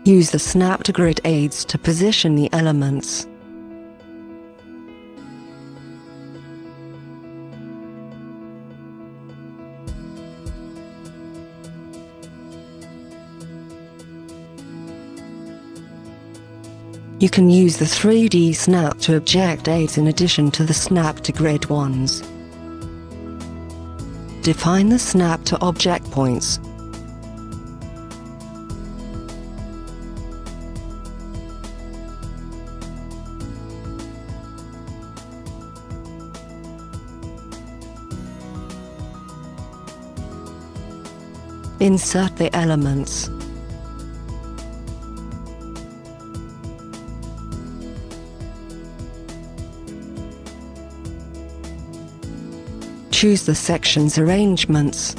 Use the Snap to Grid aids to position the elements. You can use the 3D Snap to Object aids in addition to the Snap to Grid ones. Define the Snap to Object points. Insert the elements. Choose the section's arrangements.